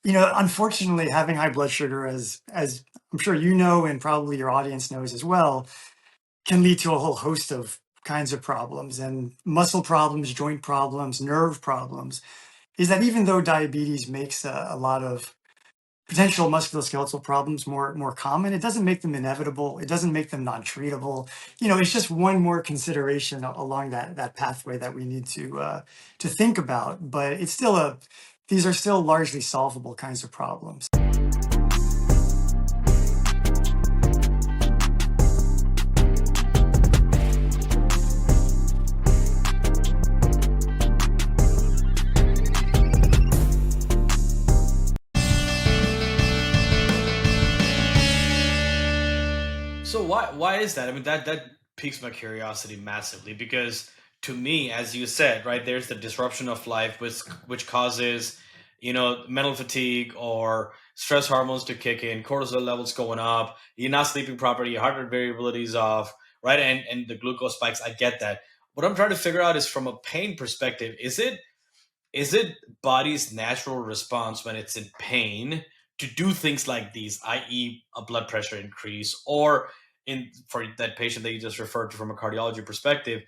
Unfortunately, having high blood sugar, as I'm sure you know, and probably your audience knows as well, can lead to a whole host of kinds of problems and muscle problems, joint problems, nerve problems. Is that even though diabetes makes a lot of potential musculoskeletal problems more common, it doesn't make them inevitable. It doesn't make them non-treatable. It's just one more consideration along that pathway that we need to think about. But it's still these are still largely solvable kinds of problems. So why is that? I mean, that piques my curiosity massively because to me, as you said, right, there's the disruption of life which causes, mental fatigue or stress hormones to kick in, cortisol levels going up, you're not sleeping properly, your heart rate variability is off, right? And the glucose spikes, I get that. What I'm trying to figure out is from a pain perspective, is it body's natural response when it's in pain to do things like these, i.e., a blood pressure increase, or in for that patient that you just referred to from a cardiology perspective,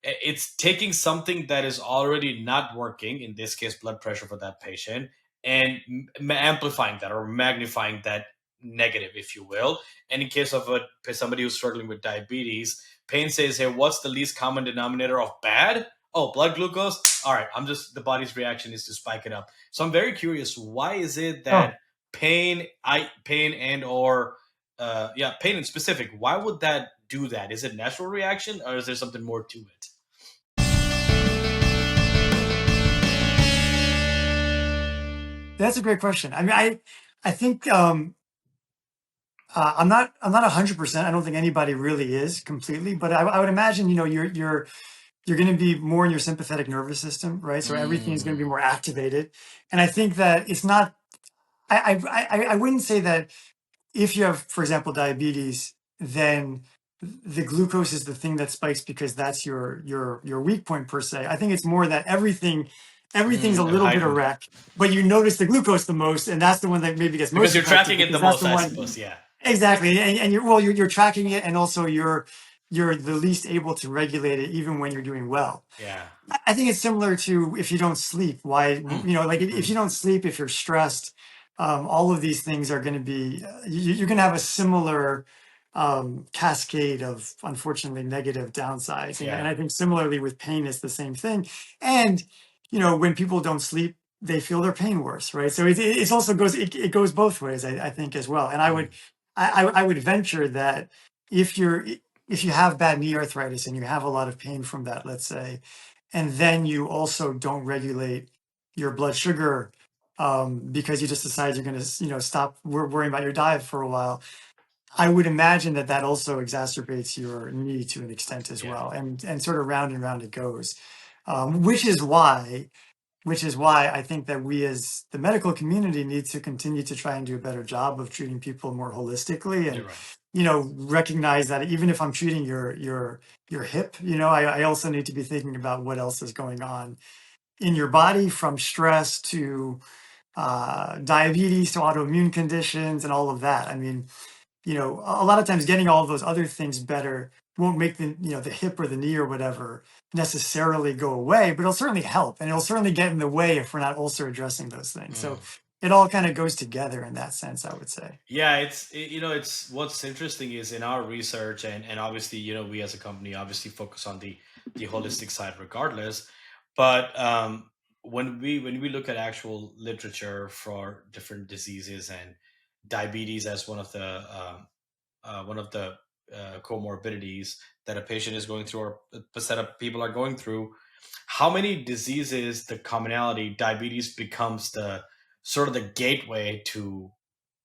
it's taking something that is already not working, in this case, blood pressure for that patient, and amplifying that or magnifying that negative, if you will. And in case of somebody who's struggling with diabetes, pain says, hey, what's the least common denominator of bad? Oh, blood glucose. All right, the body's reaction is to spike it up. So I'm very curious, why is it Oh, that pain and or pain in specific, why would that do that? Is it natural reaction or is there something more to it? that's a great question. I mean, I think I'm not 100%. I don't think anybody really is completely, but I would imagine you're going to be more in your sympathetic nervous system, right? So everything is going to be Mm, more activated, and I think that it's not. I wouldn't say that if you have, for example, diabetes, then the glucose is the thing that spikes because that's your weak point per se. I think it's more that everything's a little bit heightened. erect, but you notice the glucose the most, and that's the one that maybe gets Because most you're affected tracking it the because that's most, the I one suppose. Yeah. exactly, and you're tracking it, and also you're the least able to regulate it even when you're doing well. Yeah. I think it's similar to if you don't sleep. Why, Mm, like if you mm, don't sleep, if you're stressed, all of these things are going to be, you're going to have a similar cascade of unfortunately negative downsides. And yeah. I think similarly with pain, it's the same thing. And, when people don't sleep, they feel their pain worse, right? So it's also it goes both ways, I think as well. And Mm, I would venture that if you're, if you have bad knee arthritis and you have a lot of pain from that, let's say, and then you also don't regulate your blood sugar because you just decide you're going to stop worrying about your diet for a while. I would imagine that that also exacerbates your knee to an extent as yeah. well, and sort of round and round it goes, which is why I think that we as the medical community need to continue to try and do a better job of treating people more holistically, You're and right. recognize that even if I'm treating your hip, I also need to be thinking about what else is going on in your body, from stress to diabetes to autoimmune conditions and all of that. I mean, a lot of times getting all of those other things better won't make the hip or the knee or whatever necessarily go away, but it'll certainly help, and it'll certainly get in the way if we're not also addressing those things. So Mm. it all kind of goes together in that sense, I would say. Yeah, it's what's interesting is in our research, and obviously, we as a company obviously focus on the holistic side regardless. But when we look at actual literature for different diseases and diabetes as one of the comorbidities that a patient is going through or a set of people are going through, how many diseases, the commonality, diabetes becomes the sort of the gateway to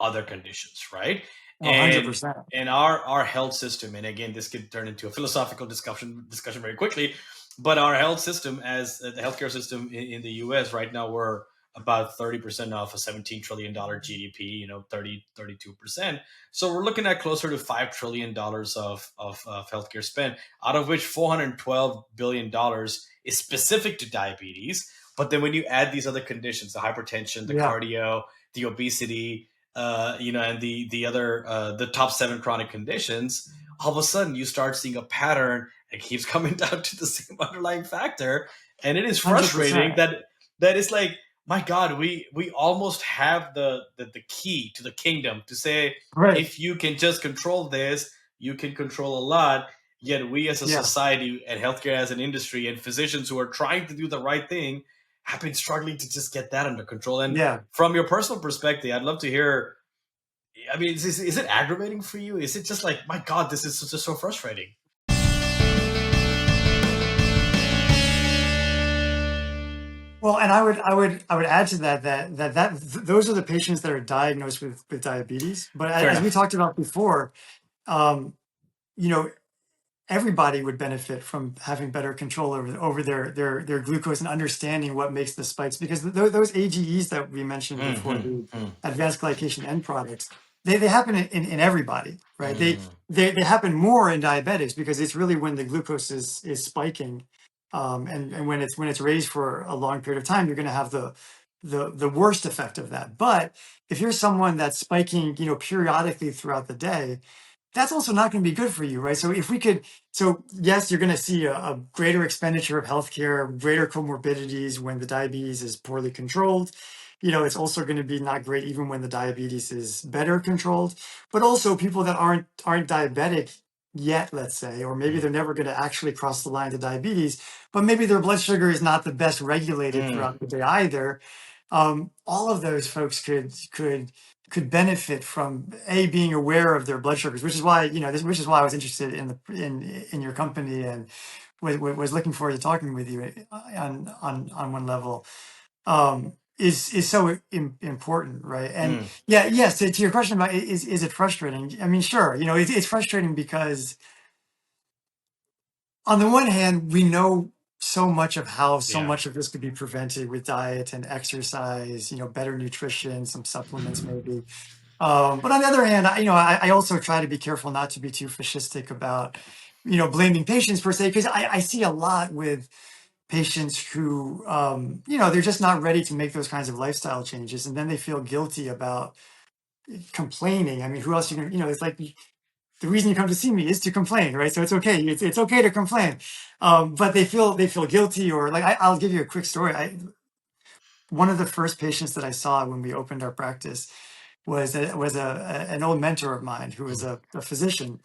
other conditions, right? Oh, and 100%. and our health system, and again, this could turn into a philosophical discussion very quickly, but our health system, as the healthcare system in the US right now, we're about 30% off a $17 trillion GDP, 32%. So we're looking at closer to $5 trillion of healthcare spend, out of which $412 billion is specific to diabetes, But then when you add these other conditions, the hypertension, the Yeah, cardio, the obesity, and the other the top seven chronic conditions, all of a sudden you start seeing a pattern. It keeps coming down to the same underlying factor, and it is 100%. frustrating that it's like, my God, we almost have the key to the kingdom to say, Right. if you can just control this, you can control a lot. Yet we as a Yeah. society and healthcare as an industry and physicians who are trying to do the right thing have been struggling to just get that under control. And Yeah. from your personal perspective, I'd love to hear. I mean, is it aggravating for you? Is it just like, my God, this is just so frustrating? Well, and I would add to that those are the patients that are diagnosed with diabetes. But Fair as we enough. talked about before, um, you know, everybody would benefit from having better control over their glucose and understanding what makes the spikes, because those AGEs that we mentioned before, Mm-hmm. the Mm, advanced glycation end products, they happen in everybody, right? mm, They happen more in diabetics because it's really when the glucose is spiking, and when it's raised for a long period of time, you're going to have the worst effect of that. But if you're someone that's spiking, periodically throughout the day, that's also not going to be good for you, right? So if we could, so yes, you're going to see a greater expenditure of healthcare, greater comorbidities when the diabetes is poorly controlled. It's also going to be not great even when the diabetes is better controlled. But also people that aren't diabetic yet, let's say, or maybe mm, they're never going to actually cross the line to diabetes, but maybe their blood sugar is not the best regulated mm. throughout the day either. All of those folks could benefit from being aware of their blood sugars, which is why which is why I was interested in your company, and was looking forward to talking with you on one level. Is so important, right? And Mm. yeah, yes, to your question about is it frustrating? I mean, sure, it's frustrating because on the one hand, we know so much of how so Yeah. much of this could be prevented with diet and exercise, better nutrition, some supplements maybe. But on the other hand, I also try to be careful not to be too fascistic about, blaming patients per se, because I see a lot with patients who, they're just not ready to make those kinds of lifestyle changes, and then they feel guilty about complaining. I mean, who else you can, it's like the reason you come to see me is to complain, right? So it's okay. It's okay to complain, but they feel guilty, or like I'll give you a quick story. One of the first patients that I saw when we opened our practice an old mentor of mine who was Mm, a physician,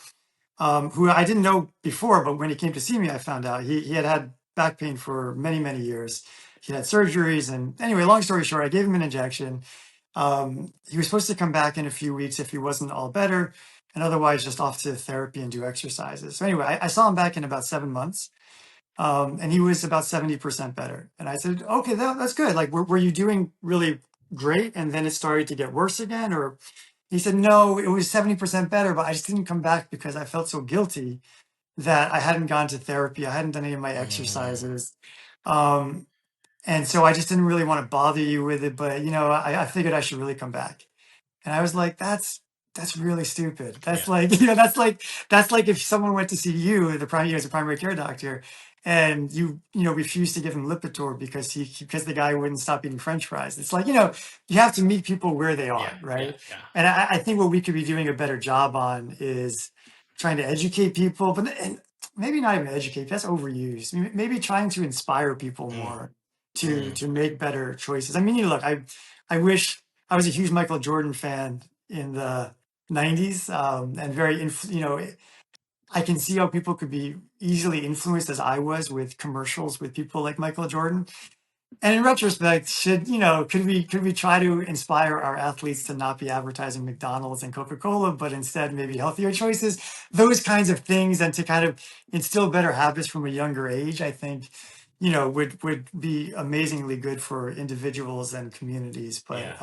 who I didn't know before, but when he came to see me, I found out he had back pain for many, many years. He had surgeries, and anyway, long story short, I gave him an injection. He was supposed to come back in a few weeks if he wasn't all better, and otherwise just off to therapy and do exercises. So anyway, I saw him back in about 7 months, and he was about 70% better. And I said, okay, that's good. Like, were you doing really great, and then it started to get worse again? Or he said, no, it was 70% better, but I just didn't come back because I felt so guilty that I hadn't gone to therapy. I hadn't done any of my mm. exercises. Um, and so I just didn't really want to bother you with it. But, I figured I should really come back. And I was like, that's really stupid. That's Yeah. like, that's like if someone went to see you, as a primary care doctor, and you refused to give him Lipitor because the guy wouldn't stop eating French fries. It's like, you have to meet people where they Yeah. are, Yeah. right? Yeah. And I think what we could be doing a better job on is trying to educate people, and maybe not even educate, that's overused. Maybe trying to inspire people Mm, more to mm. to make better choices. I mean, look, I wish I was a huge Michael Jordan fan in the 90s, and I can see how people could be easily influenced as I was with commercials with people like Michael Jordan. And in retrospect, could we try to inspire our athletes to not be advertising McDonald's and Coca-Cola, but instead maybe healthier choices, those kinds of things, and to kind of instill better habits from a younger age, I think, would be amazingly good for individuals and communities. But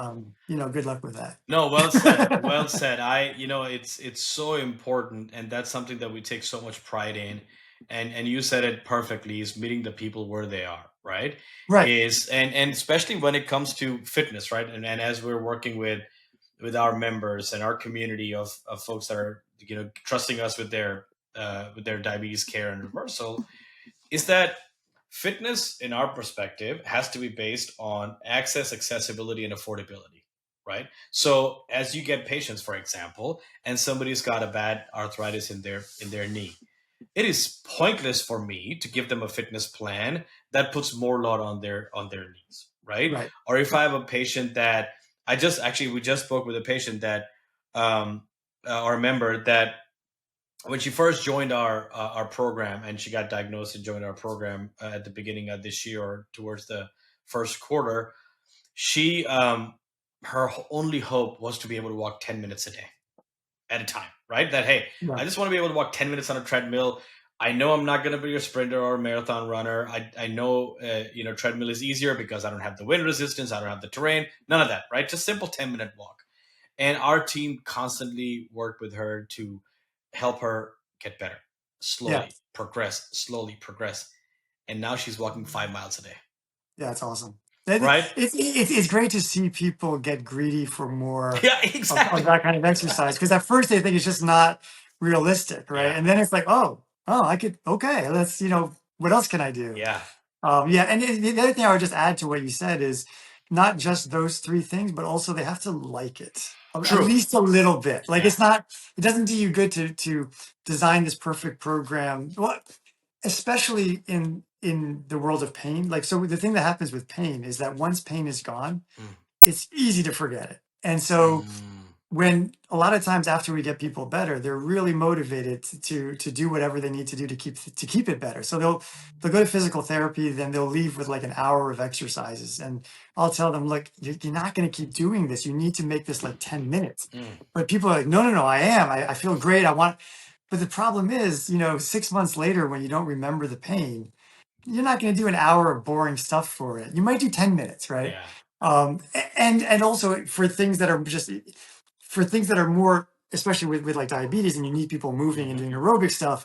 Yeah. good luck with No, well said. that. Well said. It's so important, and that's something that we take so much pride in. And you said it perfectly, is meeting the people where they are, right? Right. Is and especially when it comes to fitness, right? And as we're working with our members and our community of folks that are, trusting us with their diabetes care and reversal, is that fitness in our perspective has to be based on access, accessibility, and affordability, right? So as you get patients, for example, and somebody's got a bad arthritis in their knee, it is pointless for me to give them a fitness plan that puts more load on their knees, right? Right. Or if I have a patient that we just spoke with a patient that or a member that when she first joined our program, and she got diagnosed and joined our program at the beginning of this year or towards the first quarter, she her only hope was to be able to walk 10 minutes a day at a time, right? That, hey, I Right. just want to be able to walk 10 minutes on a treadmill. I know I'm not going to be a sprinter or a marathon runner. I know, treadmill is easier because I don't have the wind resistance. I don't have the terrain, none of that, right? Just simple 10-minute walk. And our team constantly worked with her to help her get better, Yeah. slowly progress. And now she's walking 5 miles a day, Yeah, it's awesome. right? It's great to see people get greedy for more Yeah, of exactly. that kind of exercise, because at first they think it's just not realistic, right? Yeah, And then it's like, I could, okay, let's, what else can I do? yeah, Yeah, and the other thing I would just add to what you said is not just those three things, but also they have to like it at true. least a little bit. Like Yeah. it doesn't do you good to design this perfect program. Well, especially in the world of pain. Like, so the thing that happens with pain is that once pain is gone, Mm. it's easy to forget it. And so Mm. when a lot of times after we get people better, they're really motivated to do whatever they need to do to keep it better. So they'll go to physical therapy, then they'll leave with like an hour of exercises, and I'll tell them, look, you're not going to keep doing this. You need to make this like 10 minutes. Mm. But people are like, no, no, no, I feel great. I want. But the problem is, 6 months later, when you don't remember the pain, you're not going to do an hour of boring stuff for it. You might do 10 minutes, right? Yeah. And also for things that are more, especially with like diabetes, and you need people moving and Mhm. doing aerobic stuff,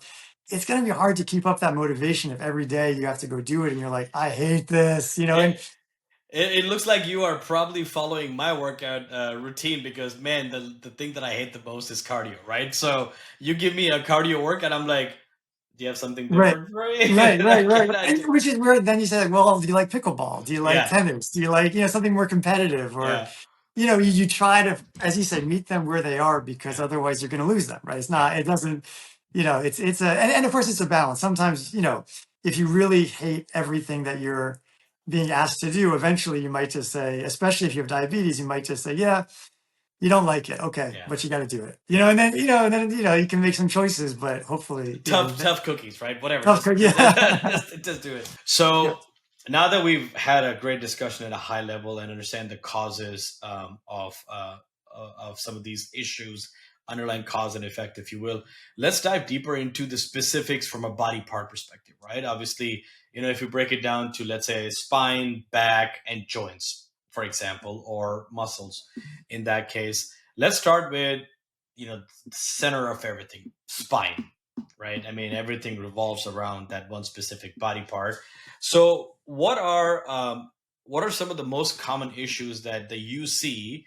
it's going to be hard to keep up that motivation if every day you have to go do it and you're like, I hate this, Yeah. and It looks like you are probably following my workout routine, because, man, the thing that I hate the most is cardio, right? So you give me a cardio workout, I'm like, do you have something right. different for me Right, that I right, right, can right. I And can? which is where then you say, like, well, do you like pickleball? Do you like Yeah, tennis? Do you like, something more competitive? Or, yeah, you try to, as you said, meet them where they are, because yeah, otherwise you're going to lose them, right? yeah, It doesn't, and of course it's a balance. Sometimes, if you really hate everything that you're being asked to do, eventually you might just say, especially if you have diabetes, you might just say, yeah, you don't like it. Okay. yeah, But you got to do it, yeah. and then, you can make some choices, but hopefully, Tough cookies, right? Whatever. tough, yeah. Just do it. Yeah. So now that we've had a great discussion at a high level and understand the causes of some of these issues, underlying cause and effect, if you will, let's dive deeper into the specifics from a body part perspective, right? Obviously, if you break it down to, let's say, spine, back, and joints, for example, or muscles, in that case, let's start with the center of everything, spine, right? I mean, everything revolves around that one specific body part. So, what are some of the most common issues that you see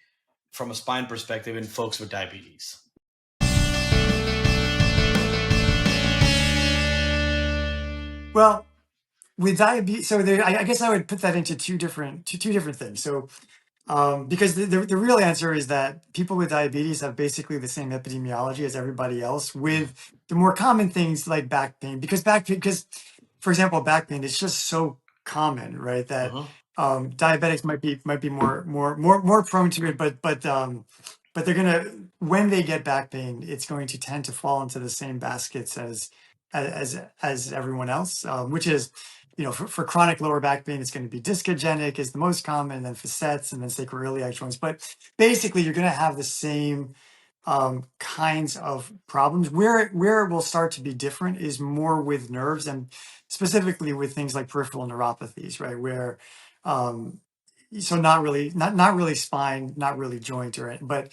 from a spine perspective in folks with diabetes? Well, with diabetes, so I guess I would put that into two different things. So, because the real answer is that people with diabetes have basically the same epidemiology as everybody else, Mm. with the more common things like back pain. Because for example, back pain is just so common, right? That Uh-huh. diabetics might be more prone to it, but they're gonna, when they get back pain, it's going to tend to fall into the same baskets as everyone else, which is, for chronic lower back pain, it's going to be discogenic is the most common, and then facets, and then sacroiliac joints. But basically, you're going to have the same kinds of problems. Where it will start to be different is more with nerves, and specifically with things like peripheral neuropathies, right? Where um, so not really spine, not really joint, or but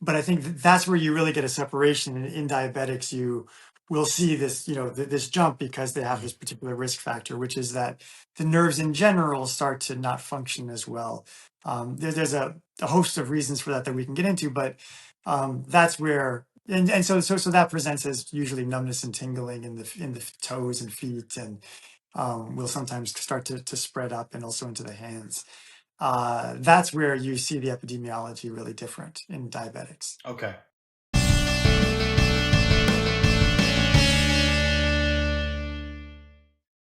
I think that's where you really get a separation. In diabetics, you will see this, this jump, because they have Mm. this particular risk factor, which is that the nerves in general start to not function as well. There's a host of reasons for that we can get into, but that's where, and so that presents as usually numbness and tingling in the toes and feet, will sometimes start to spread up and also into the hands. That's where you see the epidemiology really different in diabetics. Okay.